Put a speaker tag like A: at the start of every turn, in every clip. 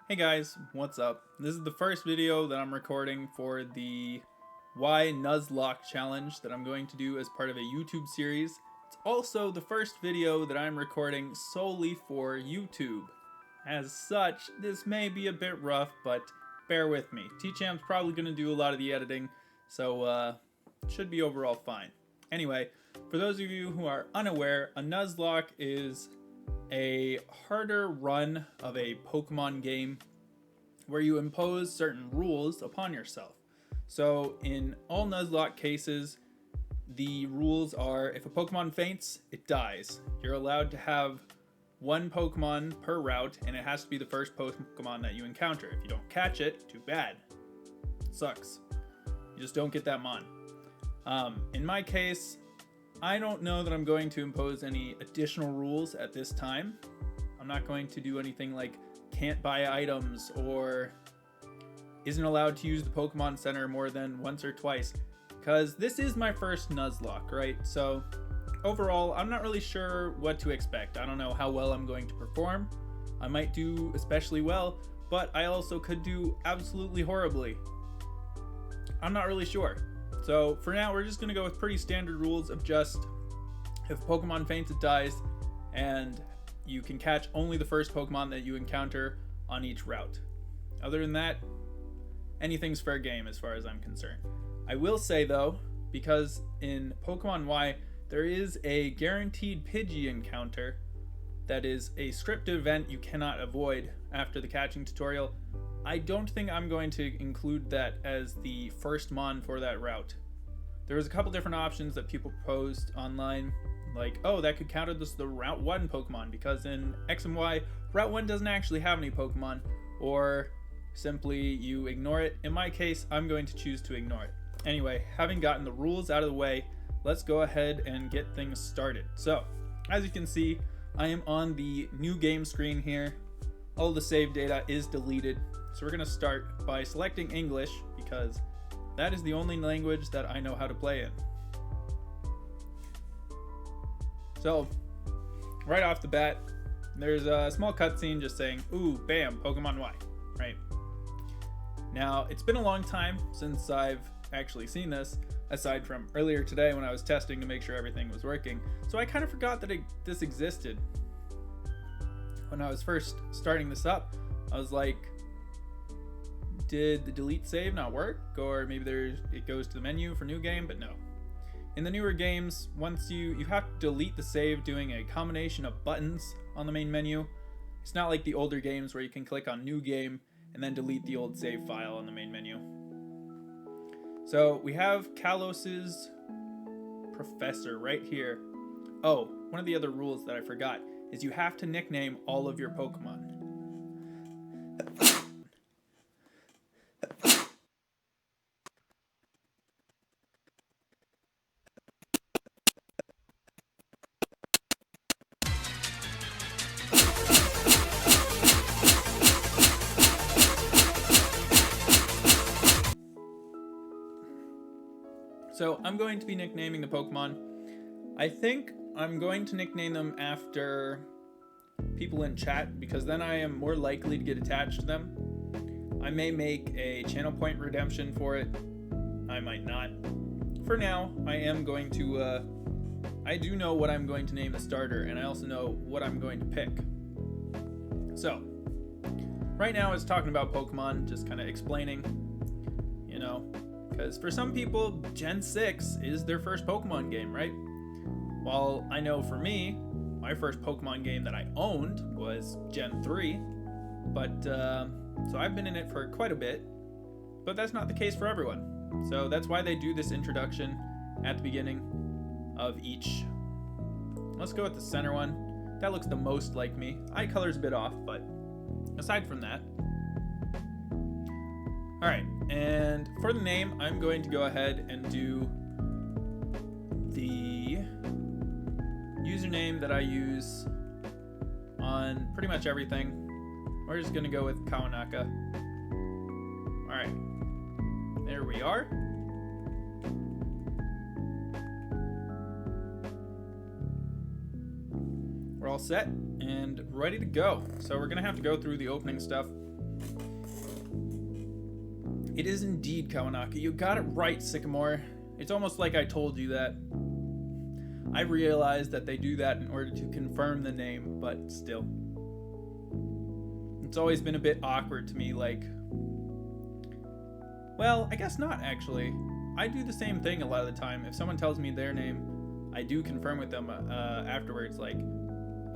A: Hey guys, what's up? This is the first video that I'm recording for the Why Nuzlocke challenge that I'm going to do as part of a YouTube series. It's also the first video that I'm recording solely for YouTube. As such, this may be a bit rough, but bear with me. T-Champ's probably going to do a lot of the editing, so should be overall fine. Anyway, for those of you who are unaware, a Nuzlocke is a harder run of a Pokemon game where you impose certain rules upon yourself. So in all Nuzlocke cases, the rules are if a Pokemon faints, it dies. You're allowed to have one Pokemon per route, and it has to be the first Pokemon that you encounter. If you don't catch it, too bad. It sucks. You just don't get that Mon. In my case, I don't know that I'm going to impose any additional rules at this time. I'm not going to do anything like can't buy items or isn't allowed to use the Pokemon Center more than once or twice, because this is my first Nuzlocke, right? So overall, I'm not really sure what to expect. I don't know how well I'm going to perform. I might do especially well, but I also could do absolutely horribly. I'm not really sure. So for now, we're just going to go with pretty standard rules of just if Pokemon faints, it dies, and you can catch only the first Pokemon that you encounter on each route. Other than that, anything's fair game as far as I'm concerned. I will say though, because in Pokemon Y, there is a guaranteed Pidgey encounter that is a scripted event you cannot avoid after the catching tutorial. I don't think I'm going to include that as the first Mon for that route. There was a couple different options that people proposed online, like, oh, that could count as the Route 1 Pokemon, because in X and Y, Route 1 doesn't actually have any Pokemon, or simply you ignore it. In my case, I'm going to choose to ignore it. Anyway, having gotten the rules out of the way, let's go ahead and get things started. So, as you can see, I am on the new game screen here. All the save data is deleted. So we're going to start by selecting English, because that is the only language that I know how to play in. So, right off the bat, there's a small cutscene just saying, ooh, bam, Pokemon Y, right? Now, it's been a long time since I've actually seen this, aside from earlier today when I was testing to make sure everything was working. So I kind of forgot that this existed. When I was first starting this up, I was like, did the delete save not work? Or maybe it goes to the menu for new game, but no. In the newer games, once you have to delete the save doing a combination of buttons on the main menu. It's not like the older games where you can click on new game and then delete the old save file on the main menu. So we have Kalos's professor right here. Oh, one of the other rules that I forgot is you have to nickname all of your Pokemon. So I'm going to be nicknaming the Pokemon. I think I'm going to nickname them after people in chat, because then I am more likely to get attached to them. I may make a channel point redemption for it. I might not. For now, I am going to, I do know what I'm going to name the starter, and I also know what I'm going to pick. So, right now it's talking about Pokemon, just kind of explaining, you know, because for some people, Gen 6 is their first Pokemon game, right? While I know for me, my first Pokemon game that I owned was Gen 3, but so I've been in it for quite a bit, but that's not the case for everyone. So that's why they do this introduction at the beginning of each. Let's go with the center one. That looks the most like me. Eye color's a bit off, but aside from that. All right, and for the name, I'm going to go ahead and do the username that I use on pretty much everything. We're just gonna go with Kawanaka. All right, there we are. We're all set and ready to go. So we're gonna have to go through the opening stuff It is indeed Kawanaka. You got it right, Sycamore. It's almost like I told you that. I realized that they do that in order to confirm the name, but still. It's always been a bit awkward to me, like... Well, I guess not, actually. I do the same thing a lot of the time. If someone tells me their name, I do confirm with them afterwards, like,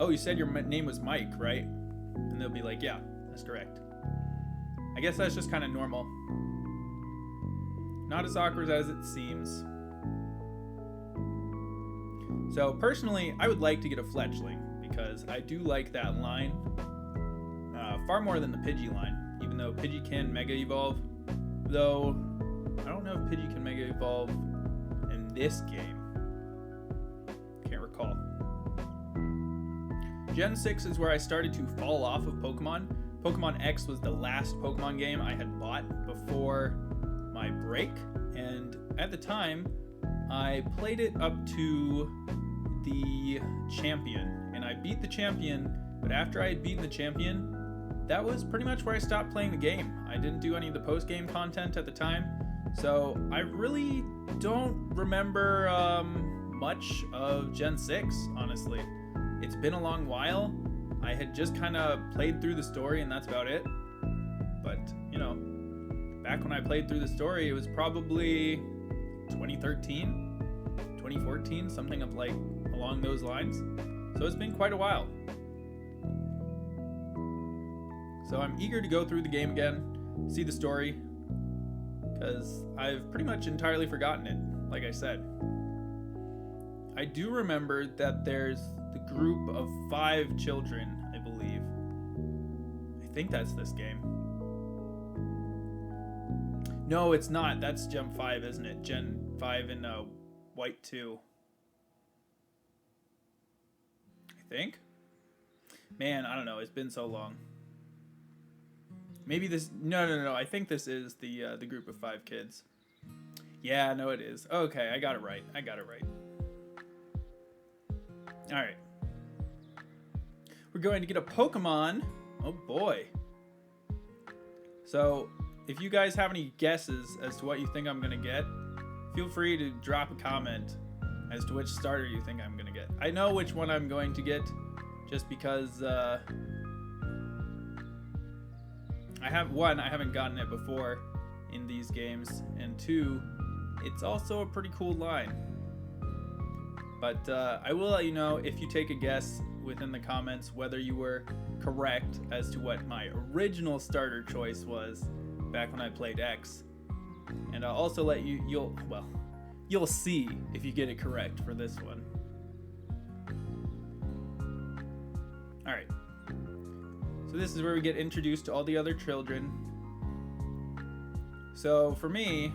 A: oh, you said your name was Mike, right? And they'll be like, yeah, that's correct. I guess that's just kind of normal. Not as awkward as it seems. So personally, I would like to get a fletchling because I do like that line far more than the Pidgey line, even though Pidgey can Mega Evolve. Though, I don't know if Pidgey can Mega Evolve in this game. Can't recall. Gen 6 is where I started to fall off of Pokemon. Pokemon X was the last Pokemon game I had bought before my break, and at the time, I played it up to the champion, and I beat the champion, but after I had beaten the champion, that was pretty much where I stopped playing the game. I didn't do any of the post-game content at the time, so I really don't remember much of Gen 6, honestly. It's been a long while. I had just kind of played through the story and that's about it. But, you know, back when I played through the story, it was probably 2013, 2014, something of like along those lines. So it's been quite a while. So I'm eager to go through the game again, see the story, because I've pretty much entirely forgotten it, like I said. I do remember that there's the group of 5 children, I believe. I think that's this game. No, it's not. That's Gen 5, isn't it? Gen 5 in White 2. I think? Man, I don't know. It's been so long. Maybe this... No. I think this is the group of 5 kids. Yeah, no, it is. Okay, I got it right. Alright. We're going to get a Pokemon. Oh boy. So, if you guys have any guesses as to what you think I'm going to get, feel free to drop a comment as to which starter you think I'm going to get. I know which one I'm going to get, just because, I haven't gotten it before in these games, and 2, it's also a pretty cool line. But I will let you know if you take a guess within the comments whether you were correct as to what my original starter choice was back when I played X. And I'll also let you'll see if you get it correct for this one. Alright. So this is where we get introduced to all the other children. So for me,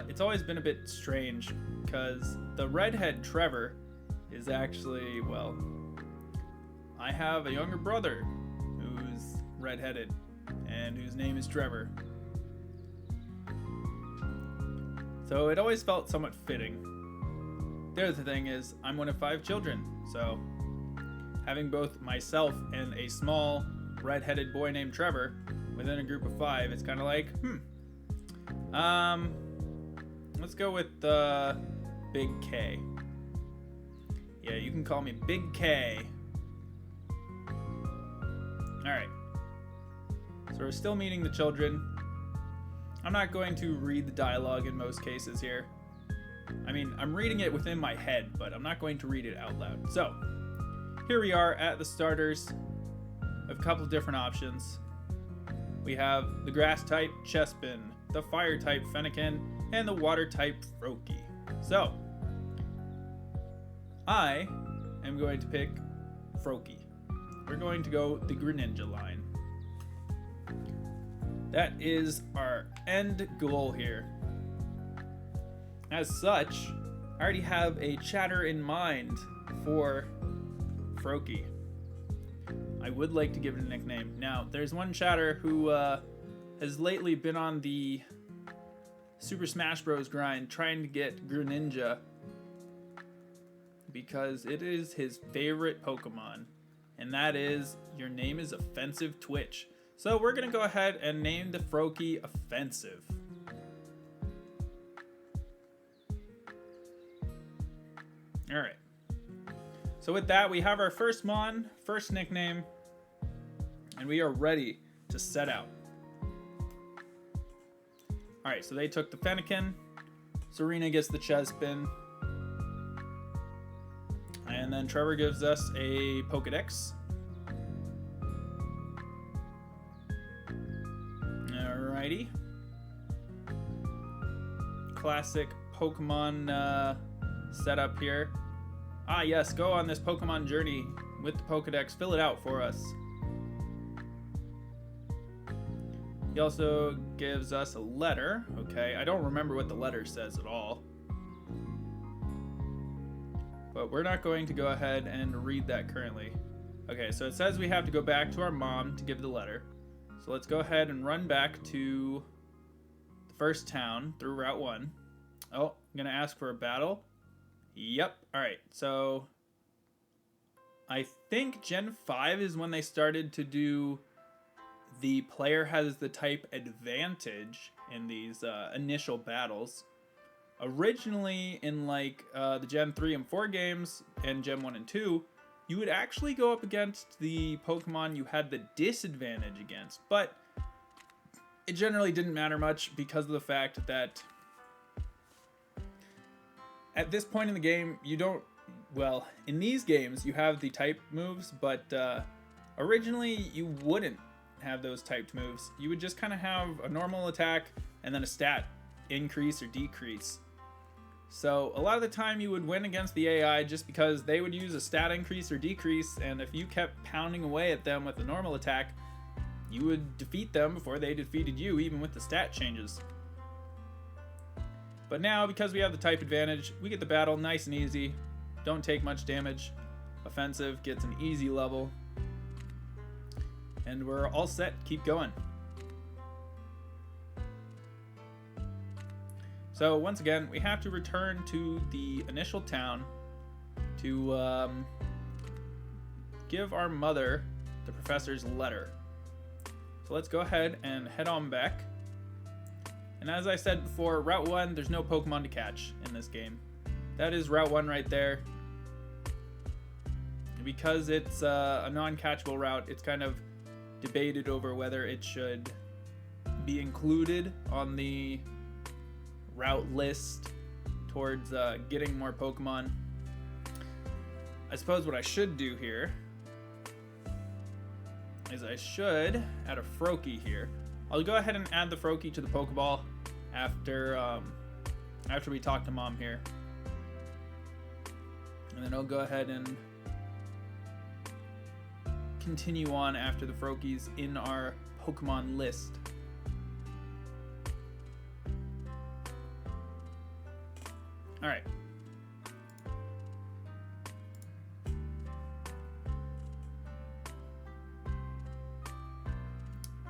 A: it's always been a bit strange because the redhead Trevor is actually, well, I have a younger brother who's redheaded and whose name is Trevor. So it always felt somewhat fitting. The other thing is, I'm one of 5 children, so having both myself and a small redheaded boy named Trevor within a group of 5, it's kind of like, let's go with Big K. Yeah, you can call me Big K. Alright. So we're still meeting the children. I'm not going to read the dialogue in most cases here. I mean, I'm reading it within my head, but I'm not going to read it out loud. So, here we are at the starters of a couple of different options. We have the grass type Chespin, the fire type Fennekin, and the water type Froakie. So, I am going to pick Froakie. We're going to go the Greninja line. That is our end goal here. As such, I already have a chatter in mind for Froakie. I would like to give it a nickname. Now, there's one chatter who has lately been on the Super Smash Bros. Grind trying to get Greninja because it is his favorite Pokemon, and that is, your name is Offensive Twitch. So we're going to go ahead and name the Froakie Offensive. Alright. So with that, we have our first Mon, first nickname, and we are ready to set out. Alright, so they took the Fennekin. Serena gets the Chespin. And then Trevor gives us a Pokedex. Alrighty. Classic Pokemon setup here. Ah yes, go on this Pokemon journey with the Pokedex. Fill it out for us. He also gives us a letter. Okay, I don't remember what the letter says at all. But we're not going to go ahead and read that currently. Okay, so it says we have to go back to our mom to give the letter. So let's go ahead and run back to the first town through Route 1. Oh, I'm going to ask for a battle. Yep. Alright, so I think Gen 5 is when they started to do the player has the type advantage in these initial battles. Originally in like the Gen 3 and 4 games and Gen 1 and 2, you would actually go up against the Pokemon you had the disadvantage against, but it generally didn't matter much because of the fact that at this point in the game, you don't, well, in these games, you have the type moves, but originally you wouldn't have those typed moves. You would just kind of have a normal attack and then a stat increase or decrease. So a lot of the time you would win against the AI just because they would use a stat increase or decrease, and if you kept pounding away at them with a normal attack, you would defeat them before they defeated you, even with the stat changes. But now, because we have the type advantage, we get the battle nice and easy. Don't take much damage. Offensive gets an easy level. And we're all set. Keep going. So once again, we have to return to the initial town to give our mother the professor's letter. So let's go ahead and head on back. And as I said before, Route 1, there's no Pokemon to catch in this game. That is Route 1 right there. And because it's a non-catchable route, it's kind of debated over whether it should be included on the route list towards getting more Pokemon. I suppose what I should do here is I should add a Froakie here. I'll go ahead and add the Froakie to the Pokeball after we talk to Mom here. And then I'll go ahead and continue on after the Froakies in our Pokemon list. Alright.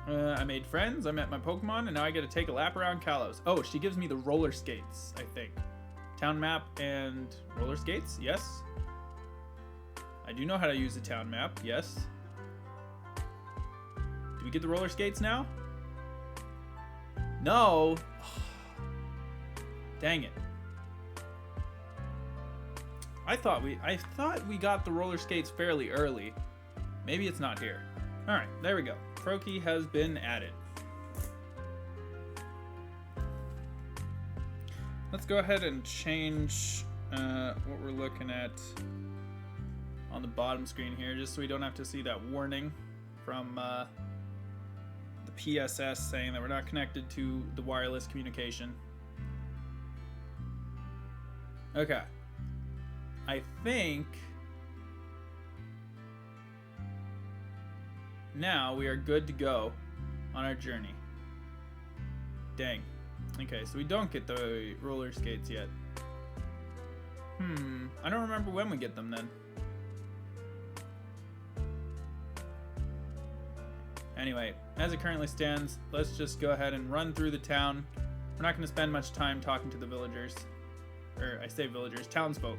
A: I made friends, I met my Pokemon, and now I get to take a lap around Kalos. Oh, she gives me the roller skates, I think. Town map and roller skates, yes. I do know how to use the town map, yes. Do we get the roller skates now? No. Dang it. I thought we got the roller skates fairly early. Maybe it's not here. Alright, there we go. Froakie has been added. Let's go ahead and change what we're looking at on the bottom screen here, just so we don't have to see that warning from the PSS saying that we're not connected to the wireless communication. Okay. I think now we are good to go on our journey. Dang. Okay, so we don't get the roller skates yet. I don't remember when we get them then. Anyway, as it currently stands, let's just go ahead and run through the town. We're not going to spend much time talking to the villagers. Or, I say villagers, townsfolk.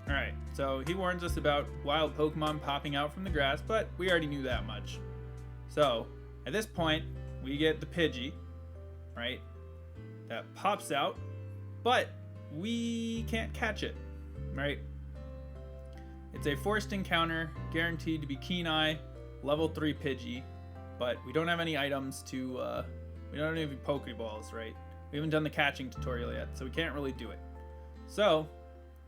A: Alright, so he warns us about wild Pokemon popping out from the grass, but we already knew that much. So at this point, we get the Pidgey, right? That pops out, but we can't catch it, right? It's a forced encounter, guaranteed to be Keen Eye, level 3 Pidgey, but we don't have any items to, we don't have any Pokeballs, right? We haven't done the catching tutorial yet, so we can't really do it. So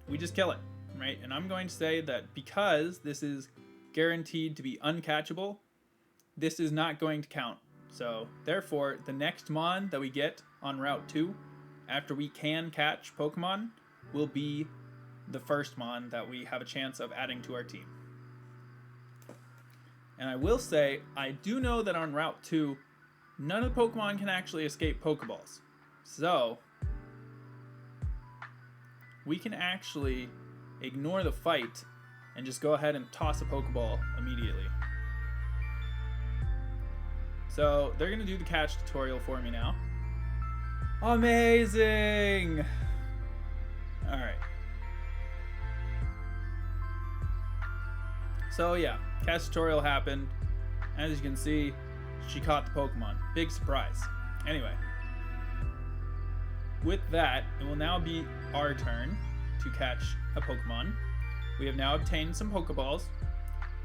A: we just kill it, right? And I'm going to say that because this is guaranteed to be uncatchable, this is not going to count. So therefore, the next Mon that we get on Route 2, after we can catch Pokemon, will be the first Mon that we have a chance of adding to our team. And I will say, I do know that on Route 2, none of the Pokemon can actually escape Pokeballs. So we can actually ignore the fight and just go ahead and toss a Pokeball immediately. So they're going to do the catch tutorial for me now. Amazing! Alright. So yeah, catch tutorial happened. As you can see, she caught the Pokemon. Big surprise. Anyway. With that, it will now be our turn to catch a Pokemon. We have now obtained some Pokeballs.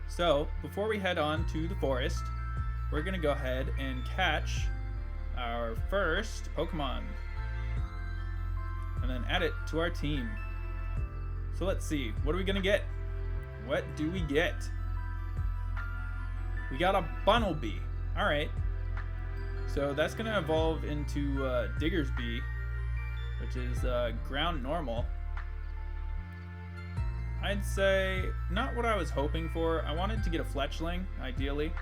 A: So, before we head on to the forest, we're going to go ahead and catch our first Pokemon. And then add it to our team. So let's see, what are we going to get? What do we get? We got a Bunnelby. Alright. So that's going to evolve into Diggersby, which is ground normal. I'd say not what I was hoping for. I wanted to get a Fletchling, ideally,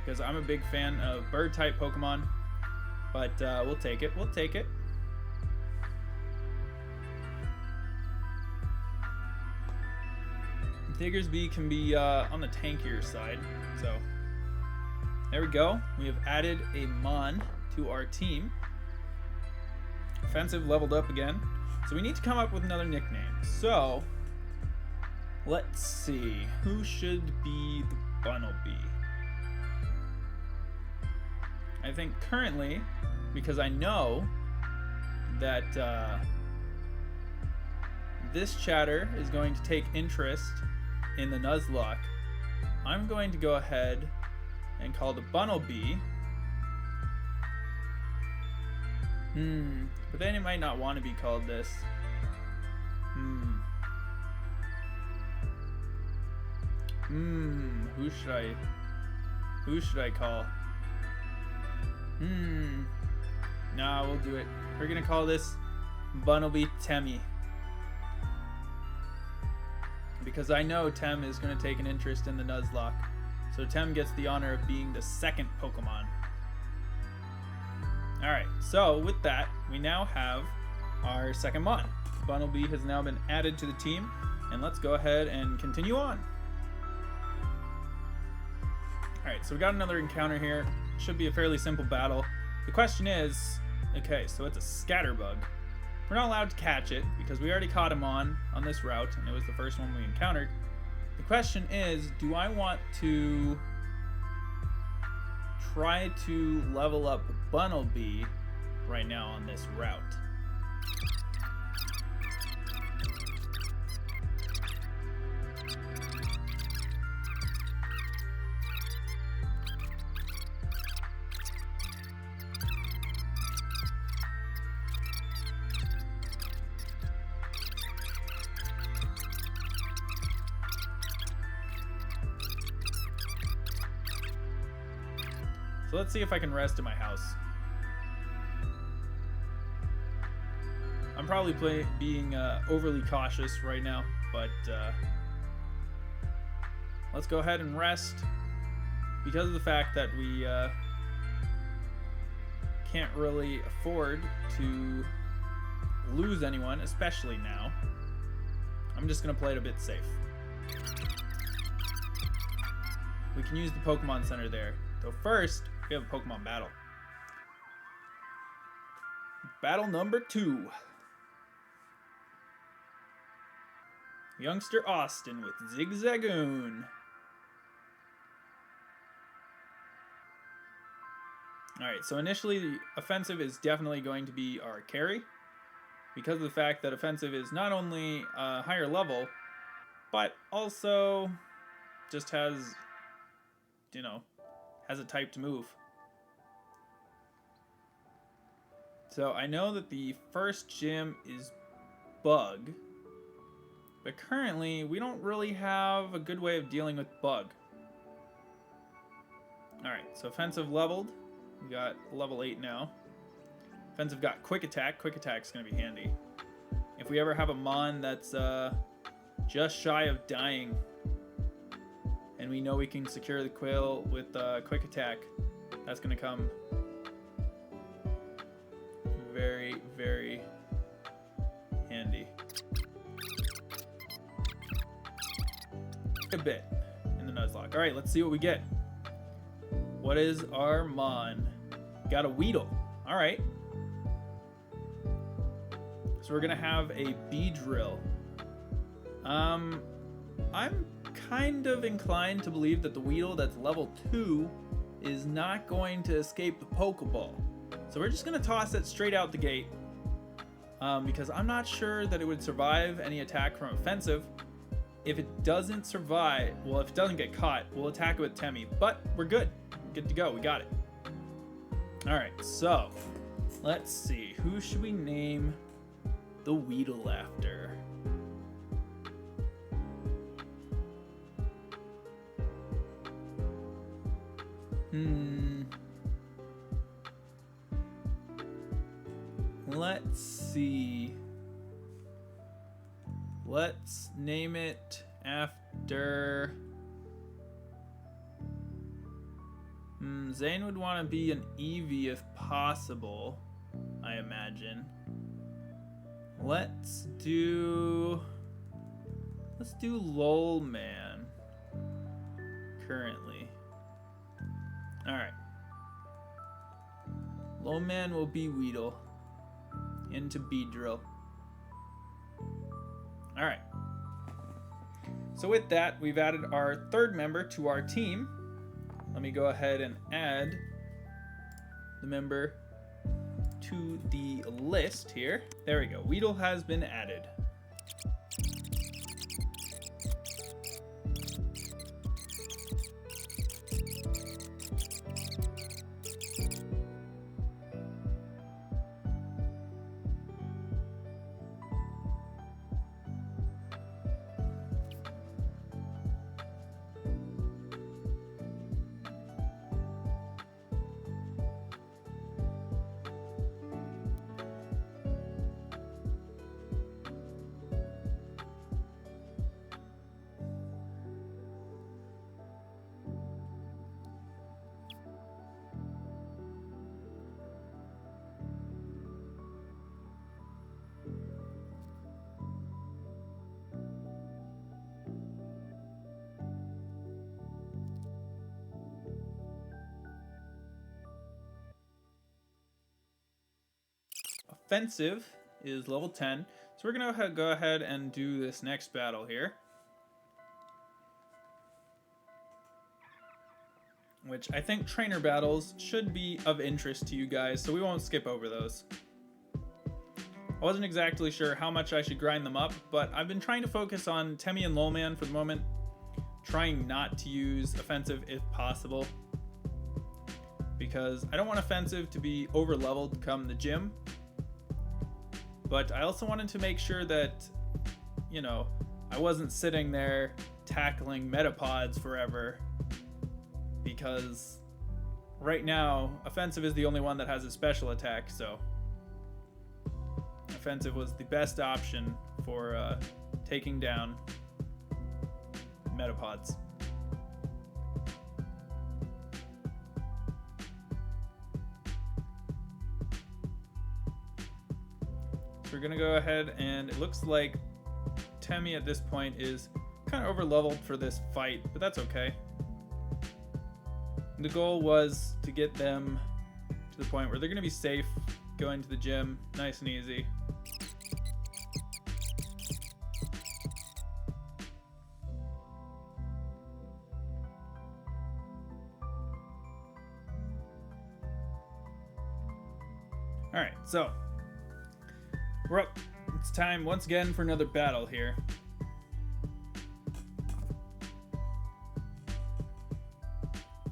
A: because I'm a big fan of bird-type Pokemon. But we'll take it. We'll take it. Diggersby can be on the tankier side. So there we go. We have added a Mon to our team. Offensive leveled up again. So we need to come up with another nickname. So let's see. Who should be the Bunnelby? I think currently, because I know that this chatter is going to take interest in the Nuzlocke, I'm going to go ahead and call the Bunnelby. But then it might not want to be called this. Who should I call? Nah, we'll do it. We're gonna call this Bunnelby Temmie. Because I know Tem is gonna take an interest in the Nuzlocke. So Tem gets the honor of being the second Pokemon. Alright, so with that, we now have our second Mon. Bunnelby has now been added to the team, and let's go ahead and continue on. Alright, so we got another encounter here. Should be a fairly simple battle. The question is, okay, so it's a Scatterbug. We're not allowed to catch it because we already caught him on this route, and it was the first one we encountered. The question is, do I want to try to level up Bunnelby right now on this route? So let's see if I can rest in my house. I'm probably being overly cautious right now, but let's go ahead and rest because of the fact that we can't really afford to lose anyone, especially now. I'm just going to play it a bit safe. We can use the Pokemon Center there. So first, we have a Pokemon battle. Battle number 2. Youngster Austin with Zigzagoon. Alright, so initially the offensive is definitely going to be our carry, because of the fact that offensive is not only a higher level, but also just has, you know, has a type to move. So I know that the first gym is Bug, but currently we don't really have a good way of dealing with Bug. Alright, so offensive leveled. We got level 8 now. Offensive got quick attack. Quick attack's going to be handy. If we ever have a Mon that's just shy of dying, and we know we can secure the Quill with quick attack, that's going to come very, very handy. A bit in the Nuzlocke. Alright, let's see what we get. What is our Mon? Got a Weedle. Alright. So we're gonna have a Beedrill. I'm kind of inclined to believe that the Weedle that's level 2 is not going to escape the Pokeball. So we're just gonna toss it straight out the gate. Because I'm not sure that it would survive any attack from offensive. If it doesn't survive, well, if it doesn't get caught, we'll attack it with Temmie. But we're good. Good to go. We got it. Alright, so let's see. Who should we name the Weedle after? Let's see. Let's name it after... Zane would want to be an Eevee if possible, I imagine. Let's do Lol Man currently. Alright. Lol Man will be Weedle. Into Beedrill. Alright. So with that, we've added our third member to our team. Let me go ahead and add the member to the list here. There we go. Weedle has been added. Offensive is level 10. So we're going to go ahead and do this next battle here. Which I think trainer battles should be of interest to you guys, so we won't skip over those. I wasn't exactly sure how much I should grind them up, but I've been trying to focus on Temmie and Lolman for the moment. Trying not to use offensive if possible. Because I don't want offensive to be over leveled come the gym. But I also wanted to make sure that, you know, I wasn't sitting there tackling Metapods forever. Because right now, offensive is the only one that has a special attack, so offensive was the best option for taking down Metapods. We're gonna go ahead, and it looks like Temmie at this point is kind of over leveled for this fight, but that's okay. The goal was to get them to the point where they're gonna be safe going to the gym, nice and easy. Alright, so we're up. It's time once again for another battle here.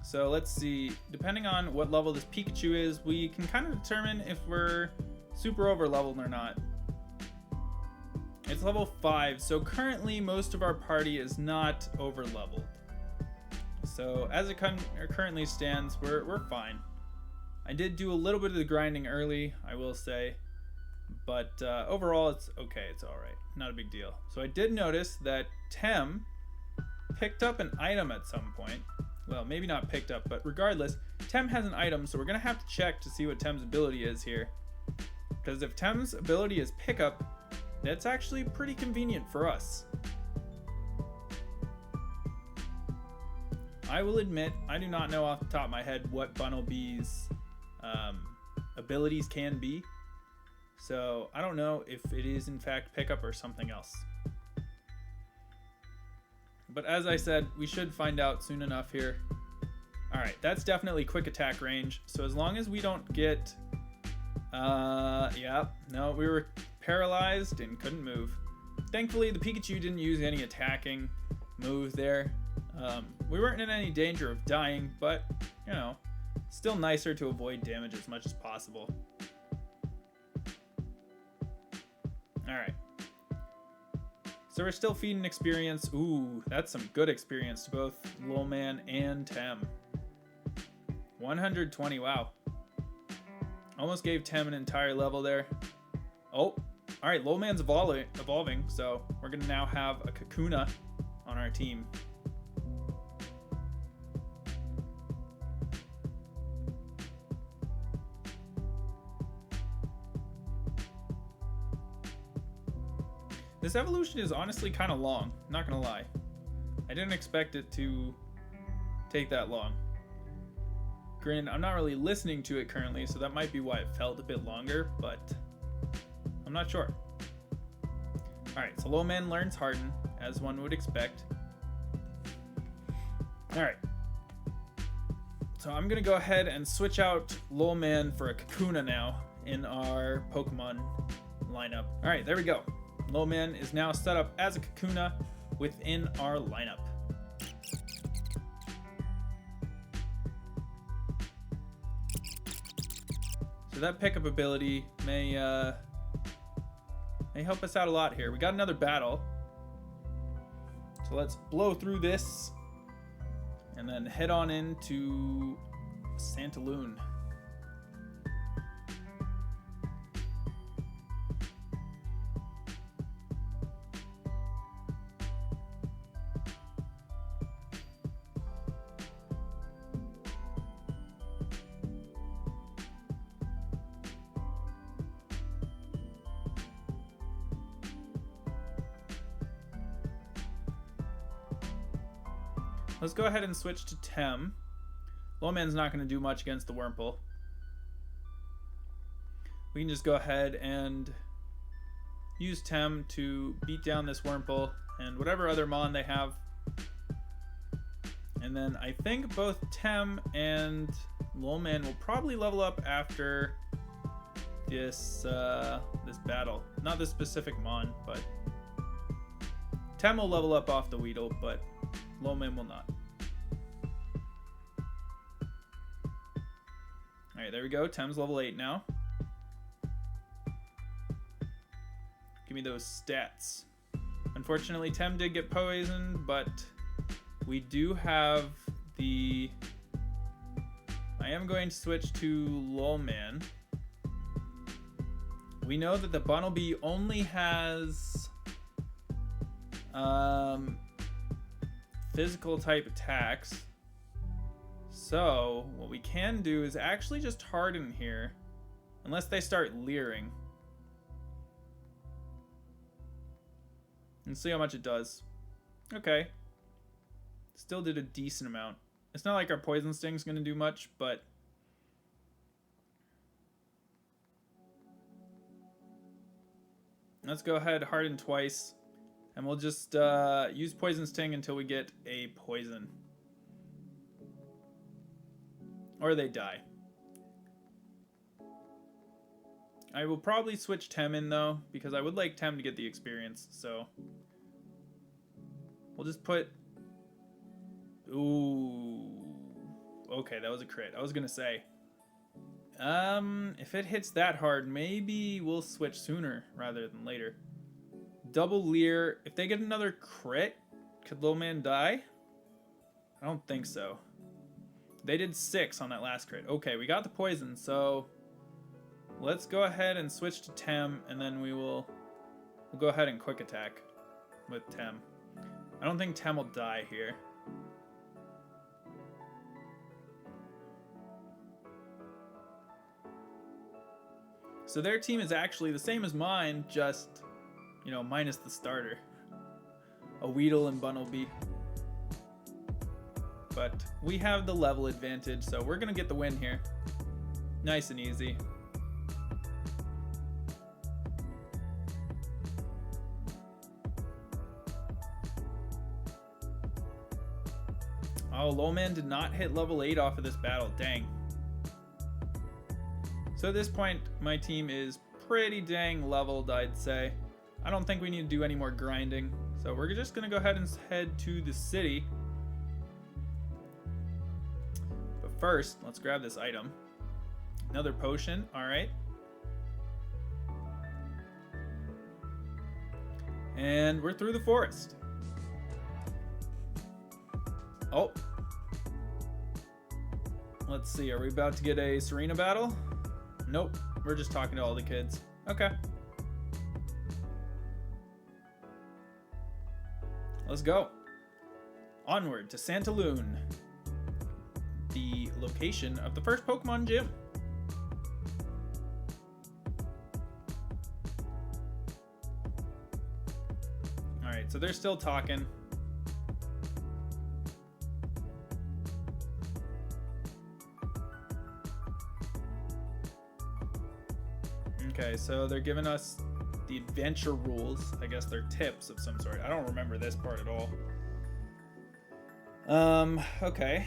A: So let's see, depending on what level this Pikachu is, we can kind of determine if we're super over leveled or not. It's level 5, so currently most of our party is not over leveled. So as it currently stands, we're fine. I did do a little bit of the grinding early, I will say, but overall it's okay, it's alright, not a big deal. So I did notice that Tem picked up an item at some point. Well, maybe not picked up, but regardless, Tem has an item, so we're gonna have to check to see what Tem's ability is here. Because if Tem's ability is pickup, that's actually pretty convenient for us. I will admit, I do not know off the top of my head what Bunnelby's abilities can be. So I don't know if it is in fact pickup or something else. But as I said, we should find out soon enough here. Alright, that's definitely quick attack range. So as long as we don't get... yeah, no, we were paralyzed and couldn't move. Thankfully, the Pikachu didn't use any attacking move there. We weren't in any danger of dying, but, you know, still nicer to avoid damage as much as possible. Alright. So we're still feeding experience. Ooh, that's some good experience to both Lowman and Tem. 120, wow. Almost gave Tem an entire level there. Oh, alright, Lowman's evolving, so we're gonna now have a Kakuna on our team. This evolution is honestly kind of long, not gonna lie. I didn't expect it to take that long. Granted, I'm not really listening to it currently, so that might be why it felt a bit longer, but I'm not sure. Alright, so Lowman learns Harden, as one would expect. Alright. So I'm gonna go ahead and switch out Lowman for a Kakuna now in our Pokemon lineup. Alright, there we go. Lowman is now set up as a Kakuna within our lineup. So that pickup ability may help us out a lot here. We got another battle. So let's blow through this and then head on into Santalune. Let's go ahead and switch to Tem. Lowman's not going to do much against the Wurmple. We can just go ahead and use Tem to beat down this Wurmple and whatever other Mon they have. And then I think both Tem and Lowman will probably level up after this this battle. Not this specific Mon, but Tem will level up off the Weedle, but Lowman will not. Alright, there we go. Tem's level 8 now. Give me those stats. Unfortunately, Tem did get poisoned, but we do have the... I am going to switch to Lowman. We know that the Bunnelby only has... physical type attacks. So what we can do is actually just harden here, unless they start leering, and see how much it does. Okay, still did a decent amount. It's not like our poison sting's gonna do much, but let's go ahead, harden twice. And we'll just use Poison Sting until we get a poison. Or they die. I will probably switch Tem in though, because I would like Tem to get the experience, so we'll just put... Ooh. Okay, that was a crit. I was gonna say. If it hits that hard, maybe we'll switch sooner rather than later. Double Leer. If they get another crit, could Little Man die? I don't think so. They did 6 on that last crit. Okay, we got the poison, so let's go ahead and switch to Tem, and then we'll go ahead and quick attack with Tem. I don't think Tem will die here. So their team is actually the same as mine, just, you know, minus the starter. A Weedle and Bunnelby. But we have the level advantage, so we're going to get the win here. Nice and easy. Oh, Lowman did not hit level 8 off of this battle. Dang. So at this point, my team is pretty dang leveled, I'd say. I don't think we need to do any more grinding. So we're just going to go ahead and head to the city. But first, let's grab this item. Another potion. All right. And we're through the forest. Oh. Let's see. Are we about to get a Serena battle? Nope. We're just talking to all the kids. Okay. Let's go. Onward to Santalune, the location of the first Pokemon gym. Alright, so they're still talking. Okay, so they're giving us the adventure rules. I guess they're tips of some sort. I don't remember this part at all. Okay.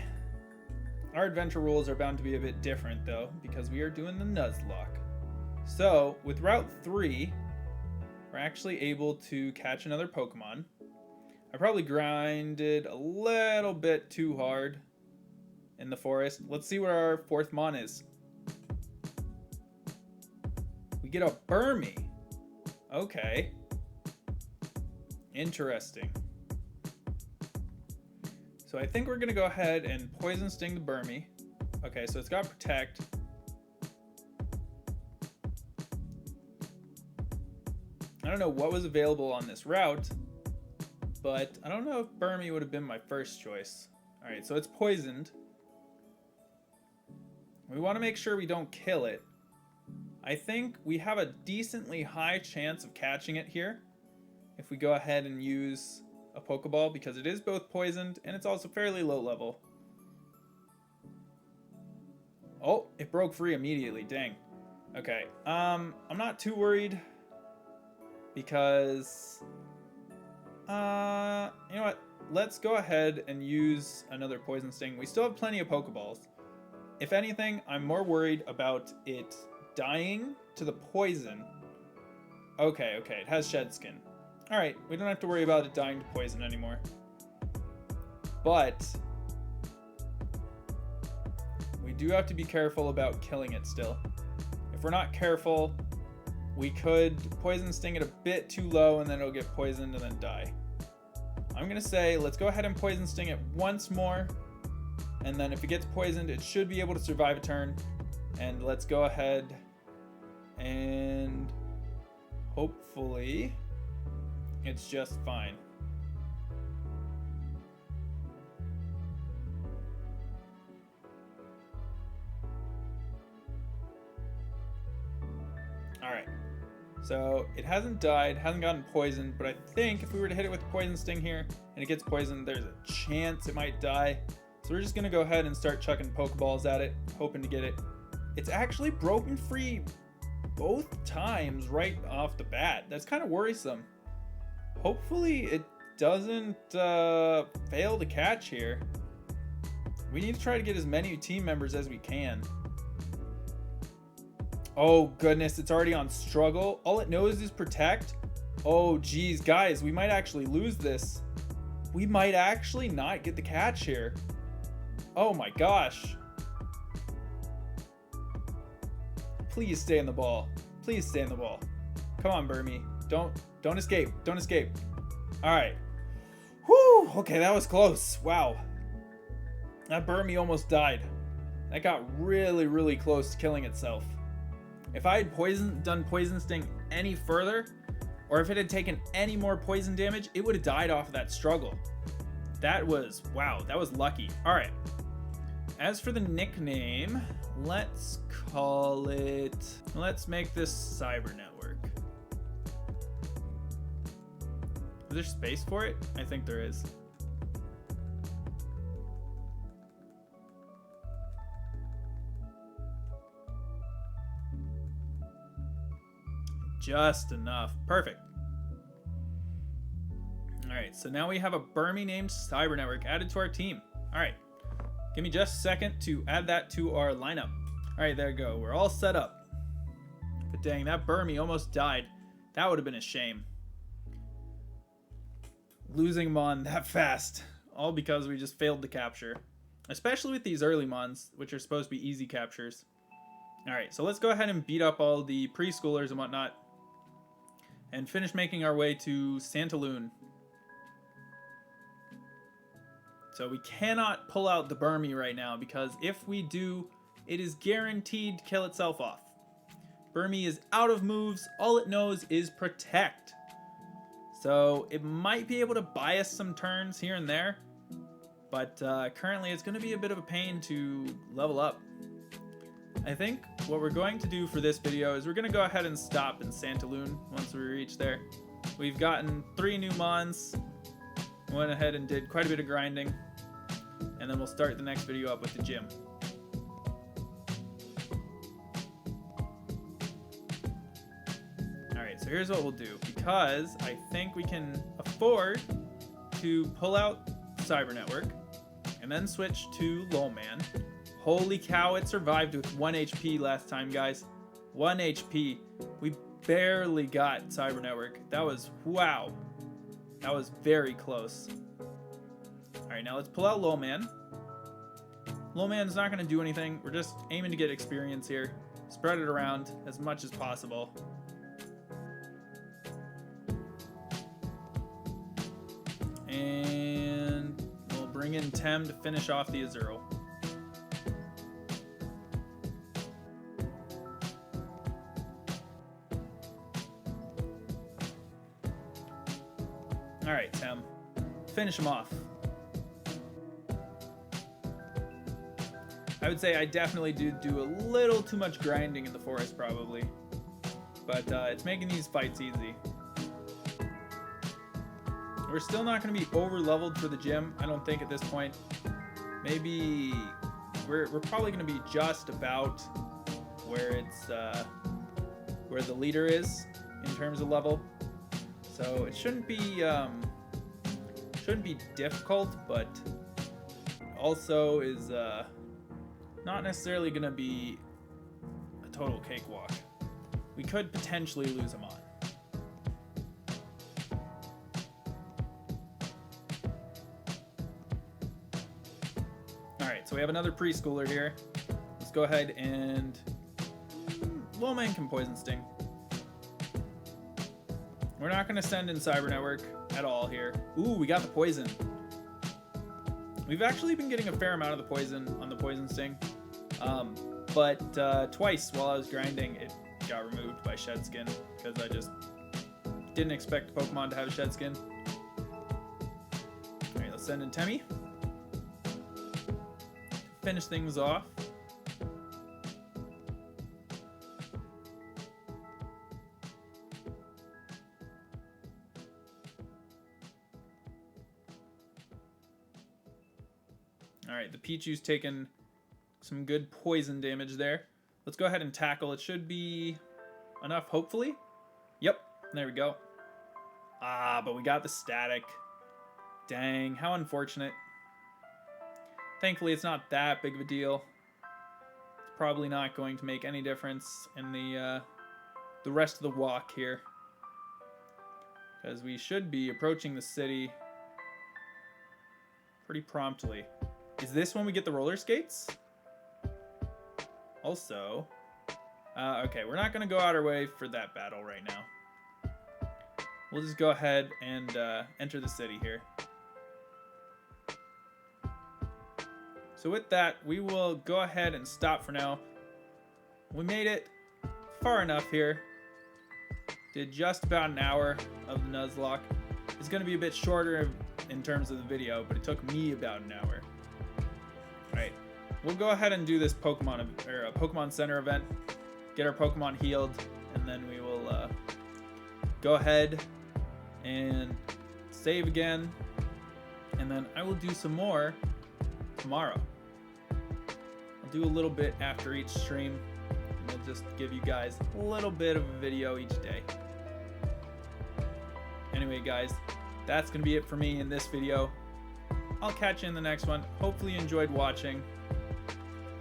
A: Our adventure rules are bound to be a bit different though, because we are doing the Nuzlocke. So, with Route 3, we're actually able to catch another Pokemon. I probably grinded a little bit too hard in the forest. Let's see where our 4th Mon is. We get a Burmy. Okay. Interesting. So I think we're going to go ahead and Poison Sting the Burmy. Okay, so it's got Protect. I don't know what was available on this route, but I don't know if Burmy would have been my first choice. Alright, so it's poisoned. We want to make sure we don't kill it. I think we have a decently high chance of catching it here if we go ahead and use a Pokeball, because it is both poisoned and it's also fairly low level. Oh, it broke free immediately. Dang. Okay. I'm not too worried because you know what? Let's go ahead and use another Poison Sting. We still have plenty of Pokeballs. If anything, I'm more worried about it dying to the poison. Okay, it has Shed Skin. Alright, we don't have to worry about it dying to poison anymore. But we do have to be careful about killing it still. If we're not careful, we could Poison Sting it a bit too low and then it'll get poisoned and then die. I'm gonna say let's go ahead and Poison Sting it once more, and then if it gets poisoned it should be able to survive a turn. And let's go ahead and hopefully it's just fine. Alright, so it hasn't died, hasn't gotten poisoned, but I think if we were to hit it with a Poison Sting here and it gets poisoned, there's a chance it might die. So we're just going to go ahead and start chucking Pokeballs at it, hoping to get it. It's actually broken free both times right off the bat. That's kind of worrisome. Hopefully it doesn't fail to catch here. We need to try to get as many team members as we can. Oh, goodness. It's already on struggle. All it knows is protect. Oh, geez. Guys, we might actually lose this. We might actually not get the catch here. Oh, my gosh. Please stay in the ball. Please stay in the ball. Come on, Burmy. Don't escape. Don't escape. All right. Whew. Okay, that was close. Wow. That Burmy almost died. That got really, really close to killing itself. If I had done Poison Sting any further, or if it had taken any more poison damage, it would have died off of that struggle. That was, wow, that was lucky. All right. As for the nickname, let's call it, let's make this Cyber Network. Is there space for it? I think there is. Just enough. Perfect. All right, so now we have a Burmy named Cyber Network added to our team. All right, give me just a second to add that to our lineup. All right, there we go. We're all set up. But dang, that Burmy almost died. That would have been a shame. Losing him on that fast, all because we just failed to capture. Especially with these early mons, which are supposed to be easy captures. All right, so let's go ahead and beat up all the preschoolers and whatnot, and finish making our way to Santalune. So we cannot pull out the Burmy right now, because if we do, it is guaranteed to kill itself off. Burmy is out of moves. All it knows is protect. So it might be able to buy us some turns here and there, but currently it's going to be a bit of a pain to level up. I think what we're going to do for this video is we're going to go ahead and stop in Santalune once we reach there. We've gotten 3 new mons, went ahead and did quite a bit of grinding, and then we'll start the next video up with the gym. Alright, so here's what we'll do, because I think we can afford to pull out Cyber Network and then switch to Lowman. Holy cow, it survived with 1 HP last time, guys. 1 HP. We barely got Cyber Network. That was, wow. That was very close. Alright, now let's pull out Lowman. Lowman's not going to do anything. We're just aiming to get experience here. Spread it around as much as possible. And we'll bring in Tem to finish off the Azuro. Alright, Tem. Finish him off. I would say I definitely do a little too much grinding in the forest, probably. But it's making these fights easy. We're still not going to be over-leveled for the gym, I don't think, at this point. Maybe we're probably going to be just about where it's where the leader is in terms of level. So it shouldn't be difficult, but also is not necessarily going to be a total cakewalk. We could potentially lose him on. Alright, so we have another preschooler here. Let's go ahead and... Lowman can Poison Sting. We're not going to send in Cyber Network at all here. Ooh, we got the poison. We've actually been getting a fair amount of the poison on the Poison Sting. But twice while I was grinding, it got removed by Shed Skin, because I just didn't expect Pokemon to have a Shed Skin. Alright, let's send in Temmie. Finish things off. Alright, the Pichu's taken some good poison damage there. Let's go ahead and tackle. It should be enough, hopefully. Yep, there we go. Ah, but we got the static. Dang, how unfortunate. Thankfully, it's not that big of a deal. It's probably not going to make any difference in the rest of the walk here, because we should be approaching the city pretty promptly. Is this when we get the roller skates? Also, okay, we're not going to go out our way for that battle right now. We'll just go ahead and enter the city here. So with that, we will go ahead and stop for now. We made it far enough here. Did just about an hour of the Nuzlocke. It's going to be a bit shorter in terms of the video, but it took me about an hour. Alright, we'll go ahead and do this Pokemon Center event. Get our Pokemon healed, and then we will go ahead and save again. And then I will do some more tomorrow. I'll do a little bit after each stream. And we'll just give you guys a little bit of a video each day. Anyway, guys, that's going to be it for me in this video. I'll catch you in the next one. Hopefully you enjoyed watching.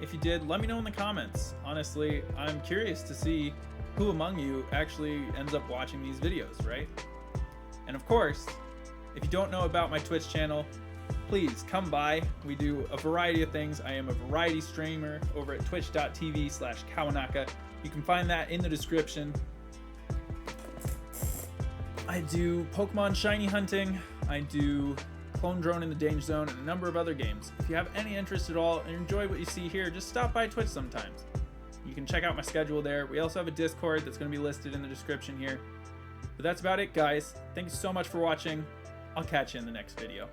A: If you did, let me know in the comments. Honestly, I'm curious to see who among you actually ends up watching these videos, right? And of course, if you don't know about my Twitch channel, please come by. We do a variety of things. I am a variety streamer over at twitch.tv/Kawanaka. You can find that in the description. I do Pokemon shiny hunting. I do Clone Drone in the Danger Zone and a number of other games. If you have any interest at all and enjoy what you see here, just stop by Twitch sometimes. You can check out my schedule there. We also have a Discord that's going to be listed in the description here. But that's about it, guys. Thank you so much for watching. I'll catch you in the next video.